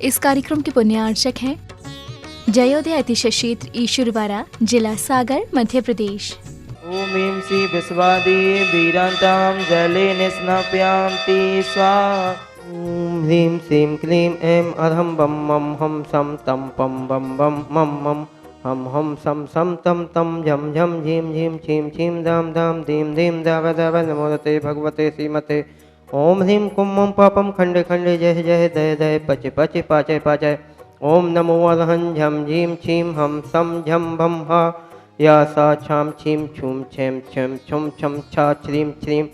इस कार्यक्रम के पुण्यार्चक हैं जयोदय अतिशय क्षेत्र ईश्वरवाड़ा, जिला सागर, मध्य प्रदेश। ओम ह्रीं श्री विश्वादी वीरांतां जले निस्नाप्यांति स्वाहा। ओम ह्रीं श्रीं क्लीं ऐं अरहं बम मम हम सम तम पम बम बम मम मम हम सम सम तम तम झम झम झीम झीम छीम छीम धाम धाम धीम धीम दाव दाव नमोते भगवते श्रीमते। ओम ह्रीं कुम मम पापम खंडे खंडे जय जय दय दय पच पच पाचय पाचय। ओम नमो अरहं झम झीम छीम हम सम झम भम हा या सा छाम छीम छूम छेम छम छुम छम छा छ्रीम छ्रीम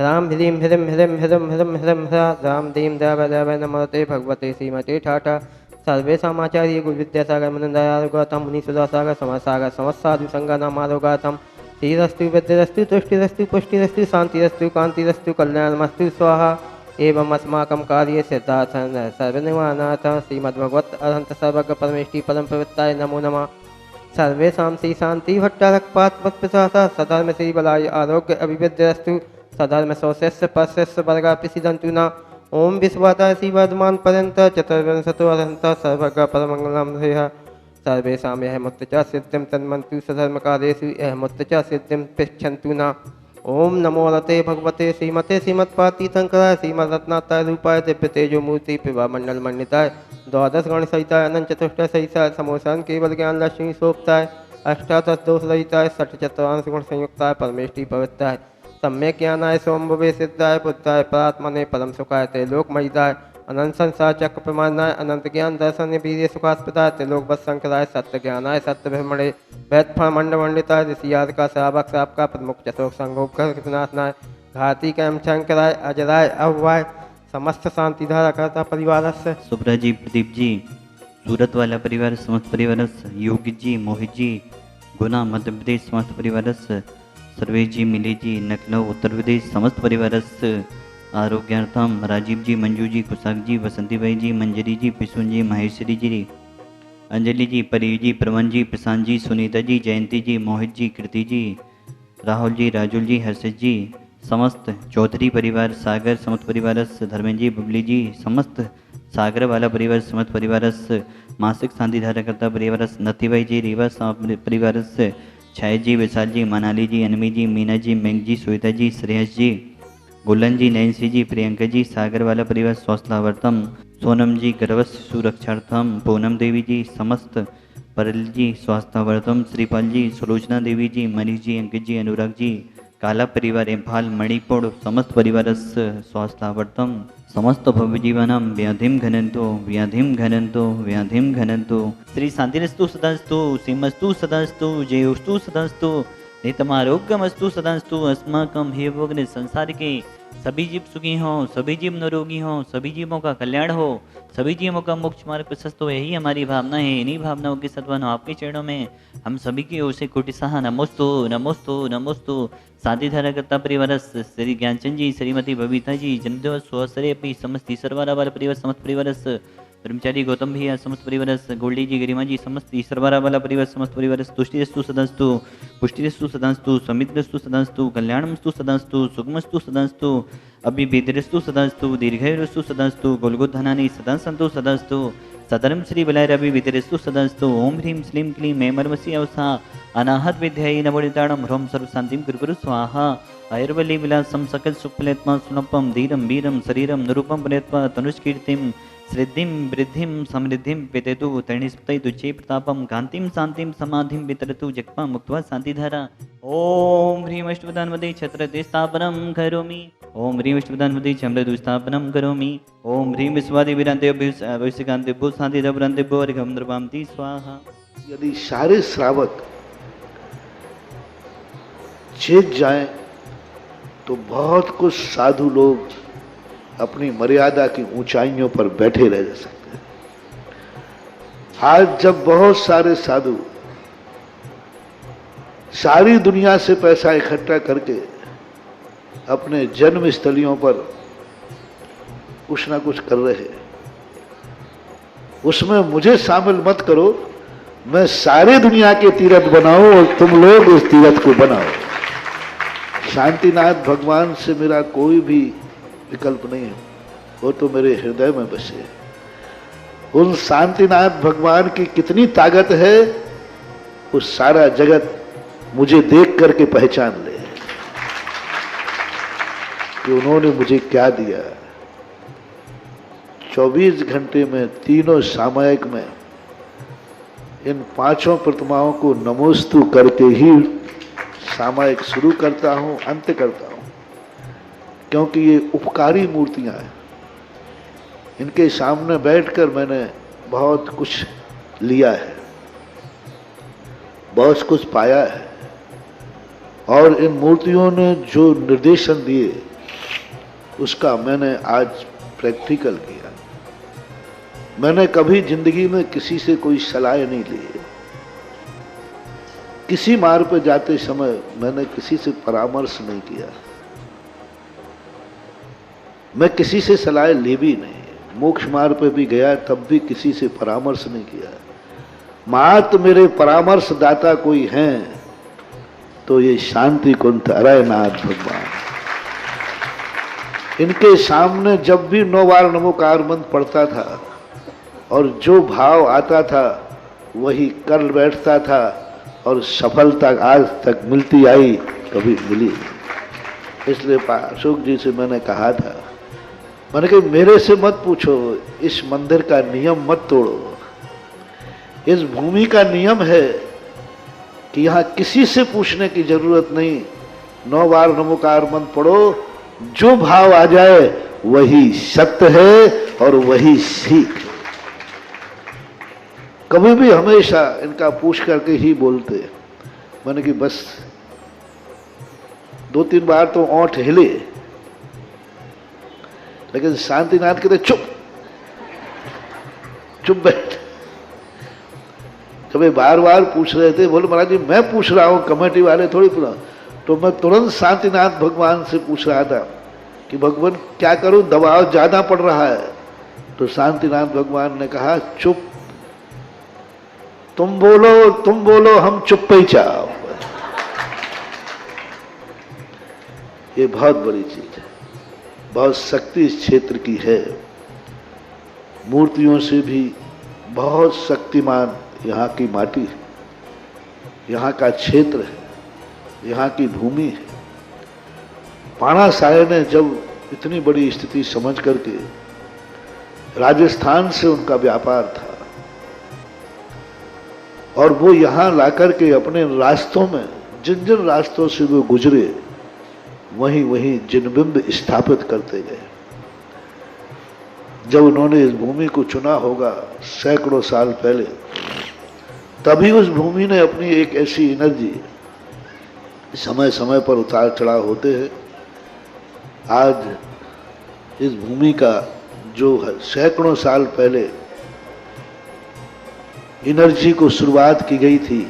राम ह्रीं ह्रीं ह्रीं ह्रीं ह्रीं ह्रीं ह्रा राम दीम दाव दाव नमोते भगवते श्रीमते ठाठा। सर्वे समाचार्य गुरु विद्यासागर मनंदयारुगातम मुनि सुधासागर समासागर समस्साधु संगनामारोगातम। श्रीरस्तु विद्यारस्तु तुष्टिरस्तु पुष्टिरस्तु शांतिरस्तु कांतिरस्तु कल्याणमस्तु स्वाहा। एवं अस्माकं कार्ये सिद्धार्थं सर्वनिर्वाणार्थं श्रीमद्भगवत् अरहंत सर्वज्ञ परमेष्टि परम पवित्राय नमो नमः। सर्वेषां श्री शांति भट्टारकपात मत्प्रसादा सधर्म श्री बलाय आरोग्य अभिवृद्धिरस्तु सधर्म सौशस्य परशस्य वर्गा पिसिदन्तु न। ओम विश्वाता श्री वर्धमान पर्यंत चतुर्विंशतो अरहंत सर्वज्ञ परमंगलम ह्रेय। सर्वेषां यह मुक्त च सिद्धिं तन्मन्तु सधर्म कार्येषु यह मुक्त च सिद्धिं पृच्छन्तु न। ओम नमो रते भगवते श्रीमते श्रीमत्पातीर्थंकराय श्रीमद्रत्नाताय रूपाय दिव्य तेजो मूर्ति पिबा मंडल मंडिताय द्वादश गण सहिताय अनंत चतुष्ट सहिताय समोसन केवल ज्ञान लक्ष्मी सोपताय अष्टादश दोष रहिताय षट चतुरांश गुण संयुक्ताय परमेष्टि पवित्राय सम्यक ज्ञानाय सोमभवे सिद्धाय बुद्धाय परात्मने परम सुखाय त्रैलोक महिताय अनंत संसार चक्र प्रमाणाय अनंत ज्ञान दर्शन वीर्य सुखास्पदाय त्रिलोक बस शंकराय सत्य ज्ञानाय सत्य ब्रह्मणे वैद मंड मंडिताय ऋषियाद का श्रावक श्राप का प्रमुख चतुर्थ संगोपनाथनाय घाती कैम शंकराय अजराय अव्वाय समस्त शांतिधारा करता परिवार से सुब्रा जी, प्रदीप जी, सूरत वाला परिवार समस्त परिवार, योगी जी, मोहित जी, गुना मध्य प्रदेश समस्त परिवार, सर्वेश जी, मिली जी, लखनऊ उत्तर प्रदेश समस्त परिवार, आरोग्यार्थम राजीव जी, मंजू जी, कुशाक जी, वसंतीबाई जी, मंजरी जी, पिसुन जी, महेश्वरी जी, अंजलि जी, परी जी, प्रवन जी, प्रशांत जी, सुनीता जी, जयंती जी, मोहित जी, कृति जी, राहुल जी, राजुल जी, हर्षित जी, समस्त चौधरी परिवार सागर समस्त परिवार, धर्मेंद्र जी, बुबली जी, समस्त सागर वाला परिवार समस्त परिवार, मासिक शांति धाराकर्ता परिवार, नथीबाई जी, रीवा परिवार, छाया जी, विशाल जी, मनाली जी, अनमी जी, मीना जी, मेंग जी, श्वेता जी, श्रेयस जी, गुलन जी, नैन्सी जी, प्रियंका जी, सागर वाला परिवार स्वास्थ्यार्थम, सोनम जी, गर्भस्थ सुरक्षार्थम, पूनम देवी जी, समस्त परल जी स्वास्थ्यार्थम, श्रीपाल जी, सुलोचना देवी जी, मनीष जी, अंकित जी, अनुराग जी, काला परिवार इम्फाल मणिपुर समस्त परिवार स्वास्थ्यार्थम, समस्त भव्य जीवनम व्याधिम घनंतो श्री शांतिरस्तु सदास्तु सीमस्तु सदास्तु जयोस्तु सदास्तु नितमारोग्यमस्तु सदास्तु अस्माकं हे भोगने संसार के सभी जीव सुखी हों, सभी जीव निरोगी हों, सभी जीवों का कल्याण हो, सभी जीवों का मोक्ष मार्ग प्रशस्त हो, यही हमारी भावना है। इन्हीं भावनाओं के सद्भावना आपके चरणों में हम सभी की ओर से कोटिसहा नमोस्तु नमोस्तु नमोस्तु। शांति धाराकर्ता परिवार श्री ज्ञानचंद जी, श्रीमती बबीता जी, जन्मदिवस सुअसरे अपनी समस्त ईश्वरवाला वाला परिवार समस्त परिवार, ब्रह्मचारी गौतम भैया समस्त परिवार, गोल्डी जी, गरिमा जी, समस्त ईश्वरवाला वाला परिवार समस्त परिवार, तुष्टिरस्तु सदास्तु पुष्टिरस्तु सदास्तु समित्रस्तु सदास्तु कल्याणमस्तु सदास्तु सुखमस्तु सदास्तु अभिवेदरस्तु सदास्तु दीर्घायुरस्तु सदास्तु गोलगोधनानि सदा संतु सदास्तु सदरम श्री बलैरवि वितरस्तु सदास्तु। ओम ह्रीं श्रीं क्लीं मे मर्मसि अवसा अनाहत विद्याय नवोदिताणं ह्रों सर्वशान्तिं कुरु स्वाहा। आयुर्वली विलासं सकल सुखफलेत्मा सुनपम धीरं वीरं शरीरं निरूपं पुनेत्वा तनुष्कीर्तिं श्रद्धिं वृद्धिं समृद्धिं पेतेतु तरणिस्पतयतु चे प्रतापं कान्तिं शान्तिं समाधिं वितरतु जग्मा मुक्त्वा शान्तिधारा। ओम ह्रीं अष्टवदान्वदे छत्रते स्थापनं करोमि। ओम ह्रीं अष्टवदान्वदे चम्रदु स्थापनं करोमि। ओम ह्रीं विश्वादि विरान्ते भविष्यकान्ते भू शान्ति दबरन्ते भो अर्घं द्रवान्ति स्वाहा। यदि सारे श्रावक चेत जाएं तो बहुत कुछ साधु लोग अपनी मर्यादा की ऊंचाइयों पर बैठे रह सकते हैं। आज जब बहुत सारे साधु सारी दुनिया से पैसा इकट्ठा करके अपने जन्म स्थलियों पर कुछ ना कुछ कर रहे हैं, उसमें मुझे शामिल मत करो। मैं सारे दुनिया के तीर्थ बनाऊं और तुम लोग उस तीर्थ को बनाओ। शांतिनाथ भगवान से मेरा कोई भी विकल्प नहीं है, वो तो मेरे हृदय में बसे। उन शांतिनाथ भगवान की कितनी ताकत है, वो सारा जगत मुझे देख करके पहचान ले कि उन्होंने मुझे क्या दिया। 24 घंटे में तीनों सामयिक में इन 5 प्रतिमाओं को नमोस्तु करके ही सामयिक शुरू करता हूं, अंत करता हूं, क्योंकि ये उपकारी मूर्तियां हैं। इनके सामने बैठकर मैंने बहुत कुछ लिया है, बहुत कुछ पाया है, और इन मूर्तियों ने जो निर्देशन दिए उसका मैंने आज प्रैक्टिकल किया। मैंने कभी जिंदगी में किसी से कोई सलाह नहीं ली। किसी मार्ग पर जाते समय मैंने किसी से परामर्श नहीं किया, मैं किसी से सलाह ली भी नहीं। मोक्ष मार्ग पे भी गया तब भी किसी से परामर्श नहीं किया। मात्र मेरे परामर्श दाता कोई हैं तो ये शांति कुंठ अरयनाथ भगवान। इनके सामने जब भी 9 बार नमोकार मंत्र पढ़ता था और जो भाव आता था वही कर बैठता था, और सफलता आज तक मिलती आई, कभी मिली। इसलिए अशोक जी से मैंने कहा था, मैंने कहा मेरे से मत पूछो, इस मंदिर का नियम मत तोड़ो। इस भूमि का नियम है कि यहाँ किसी से पूछने की जरूरत नहीं। 9 बार नमोकार मंत्र पढ़ो, जो भाव आ जाए वही सत्य है और वही सीख। कभी भी हमेशा इनका पूछ करके ही बोलते। मैंने कि बस 2-3 बार तो ओंठ हिले, लेकिन शांतिनाथ कहते चुप चुप बैठ। कभी बार बार पूछ रहे थे, बोले महाराज जी मैं पूछ रहा हूं, कमेटी वाले थोड़ी पूछा। तो मैं तुरंत शांतिनाथ भगवान से पूछ रहा था कि भगवान क्या करूं, दबाव ज्यादा पड़ रहा है। तो शांतिनाथ भगवान ने कहा चुप, तुम बोलो हम चुप ही चाहो। ये बहुत बड़ी चीज है, बहुत शक्ति इस क्षेत्र की है। मूर्तियों से भी बहुत शक्तिमान यहाँ की माटी है, यहाँ का क्षेत्र है, यहाँ की भूमि है। पाणा साहेब ने जब इतनी बड़ी स्थिति समझ करके, राजस्थान से उनका व्यापार था और वो यहाँ लाकर के अपने रास्तों में जिन जिन रास्तों से वो गुजरे वहीं वहीं जिनबिंब स्थापित करते गए। जब उन्होंने इस भूमि को चुना होगा सैकड़ों साल पहले, तभी उस भूमि ने अपनी एक ऐसी एनर्जी, समय समय पर उतार चढ़ाव होते हैं। आज इस भूमि का जो है सैकड़ों साल पहले एनर्जी को शुरुआत की गई थी,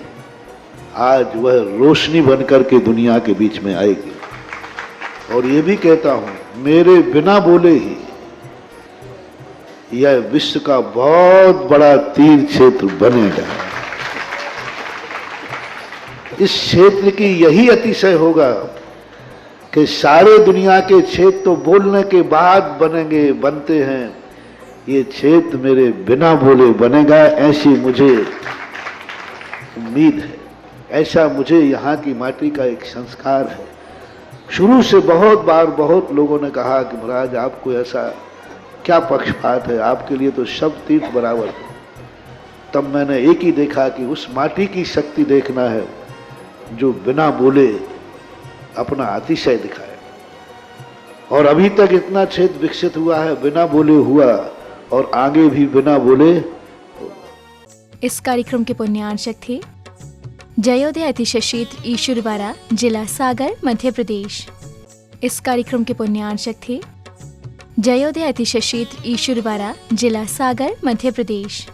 आज वह रोशनी बनकर के दुनिया के बीच में आएगी। और ये भी कहता हूं मेरे बिना बोले ही यह विश्व का बहुत बड़ा तीर्थ क्षेत्र बनेगा। इस क्षेत्र की यही अतिशय होगा कि सारे दुनिया के क्षेत्र तो बोलने के बाद बनते हैं, ये क्षेत्र मेरे बिना बोले बनेगा, ऐसी मुझे उम्मीद है। ऐसा मुझे यहाँ की माटी का एक संस्कार है। शुरू से बहुत बार बहुत लोगों ने कहा कि महाराज आपको ऐसा क्या पक्षपात है, आपके लिए तो सब तीर्थ बराबर है। तब मैंने एक ही देखा कि उस माटी की शक्ति देखना है जो बिना बोले अपना अतिशय दिखाए। और अभी तक इतना क्षेत्र विकसित हुआ है, बिना बोले हुआ, और आगे भी बिना बोले। इस कार्यक्रम के पुण्यार्चक थे जयोदय अतिशय क्षेत्र ईश्वरवाड़ा, जिला सागर, मध्य प्रदेश। इस कार्यक्रम के पुण्यार्चक थे जयोदय अतिशय क्षेत्र ईश्वरवाड़ा, जिला सागर, मध्य प्रदेश।